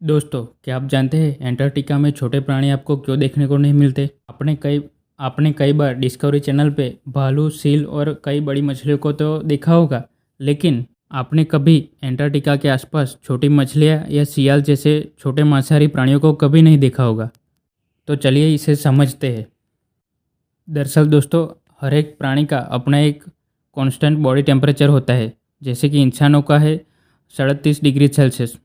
दोस्तों, क्या आप जानते हैं एंटार्कटिका में छोटे प्राणी आपको क्यों देखने को नहीं मिलते? आपने कई बार डिस्कवरी चैनल पे भालू, सील और कई बड़ी मछलियों को तो देखा होगा, लेकिन आपने कभी एंटार्कटिका के आसपास छोटी मछलियाँ या सियाल जैसे छोटे मांसाहारी प्राणियों को कभी नहीं देखा होगा। तो चलिए इसे समझते हैं। दरअसल दोस्तों, हर एक प्राणी का अपना एक कांस्टेंट बॉडी टेम्परेचर होता है, जैसे कि इंसानों का है 37 डिग्री सेल्सियस।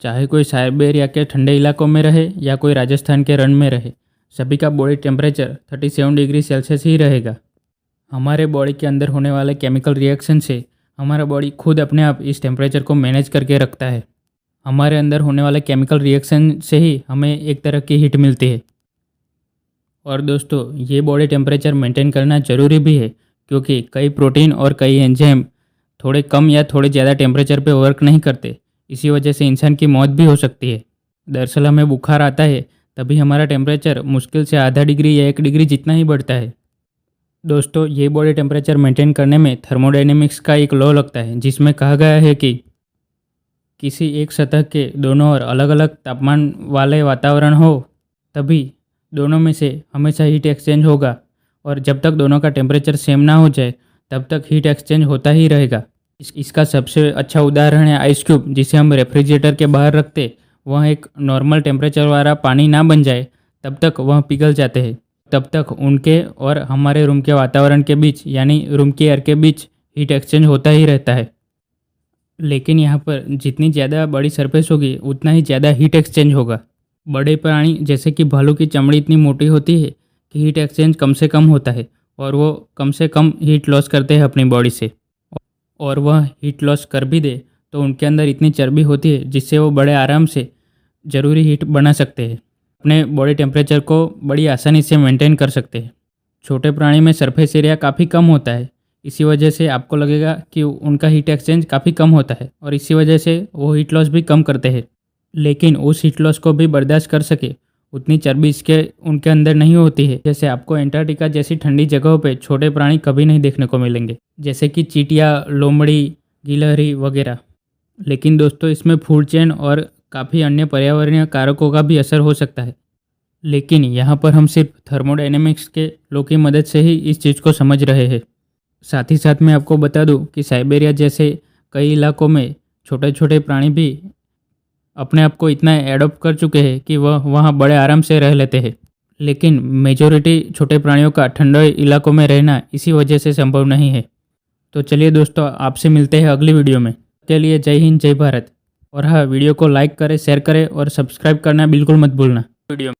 चाहे कोई साइबेरिया के ठंडे इलाकों में रहे या कोई राजस्थान के रण में रहे, सभी का बॉडी टेम्परेचर 37 डिग्री सेल्सियस ही रहेगा। हमारे बॉडी के अंदर होने वाले केमिकल रिएक्शन से हमारा बॉडी खुद अपने आप इस टेम्परेचर को मैनेज करके रखता है। हमारे अंदर होने वाले केमिकल रिएक्शन से ही हमें एक तरह की हीट मिलती है। और दोस्तों, ये बॉडी टेम्परेचर मेंटेन करना ज़रूरी भी है, क्योंकि कई प्रोटीन और कई एंजाइम थोड़े कम या थोड़े ज़्यादा टेम्परेचर पे वर्क नहीं करते। इसी वजह से इंसान की मौत भी हो सकती है। दरअसल हमें बुखार आता है तभी हमारा टेम्परेचर मुश्किल से आधा डिग्री या 1 डिग्री जितना ही बढ़ता है। दोस्तों, ये बॉडी टेम्परेचर मेंटेन करने में थर्मोडायनेमिक्स का एक लॉ लगता है, जिसमें कहा गया है कि किसी एक सतह के दोनों ओर अलग अलग तापमान वाले वातावरण हो तभी दोनों में से हमेशा हीट एक्सचेंज होगा, और जब तक दोनों का टेम्परेचर सेम ना हो जाए तब तक हीट एक्सचेंज होता ही रहेगा। इसका सबसे अच्छा उदाहरण है आइस क्यूब, जिसे हम रेफ्रिजरेटर के बाहर रखते वह एक नॉर्मल टेम्परेचर वाला पानी ना बन जाए तब तक वह पिघल जाते हैं। तब तक उनके और हमारे रूम के वातावरण के बीच यानी रूम के एयर के बीच हीट एक्सचेंज होता ही रहता है। लेकिन यहाँ पर जितनी ज़्यादा बड़ी सरफेस होगी उतना ही ज़्यादा हीट एक्सचेंज होगा। बड़े प्राणी जैसे कि भालू की चमड़ी इतनी मोटी होती है कि हीट एक्सचेंज कम से कम होता है, और वो कम से कम हीट लॉस करते हैं अपनी बॉडी से। और वह हीट लॉस कर भी दे तो उनके अंदर इतनी चर्बी होती है जिससे वो बड़े आराम से ज़रूरी हीट बना सकते हैं, अपने बॉडी टेम्परेचर को बड़ी आसानी से मेंटेन कर सकते हैं। छोटे प्राणी में सरफेस एरिया काफ़ी कम होता है, इसी वजह से आपको लगेगा कि उनका हीट एक्सचेंज काफ़ी कम होता है, और इसी वजह से वो हीट लॉस भी कम करते हैं। लेकिन उस हीट लॉस को भी बर्दाश्त कर सके उतनी चर्बी उनके अंदर नहीं होती है। जैसे आपको एंटार्कटिका जैसी ठंडी जगहों पे छोटे प्राणी कभी नहीं देखने को मिलेंगे, जैसे कि चींटियाँ, लोमड़ी, गिलहरी वगैरह। लेकिन दोस्तों, इसमें फूड चेन और काफ़ी अन्य पर्यावरणीय कारकों का भी असर हो सकता है। लेकिन यहाँ पर हम सिर्फ थर्मोडायनेमिक्स के लॉ की मदद से ही इस चीज़ को समझ रहे हैं। साथ ही साथ मैं आपको बता दूँ कि साइबेरिया जैसे कई इलाकों में छोटे छोटे प्राणी भी अपने आप को इतना एडॉप्ट कर चुके हैं कि वह वहाँ बड़े आराम से रह लेते हैं। लेकिन मेजॉरिटी छोटे प्राणियों का ठंडे इलाकों में रहना इसी वजह से संभव नहीं है। तो चलिए दोस्तों, आपसे मिलते हैं अगली वीडियो में। के लिए जय हिंद, जय भारत। और हाँ, वीडियो को लाइक करें, शेयर करें और सब्सक्राइब करना बिल्कुल मत भूलना। वीडियो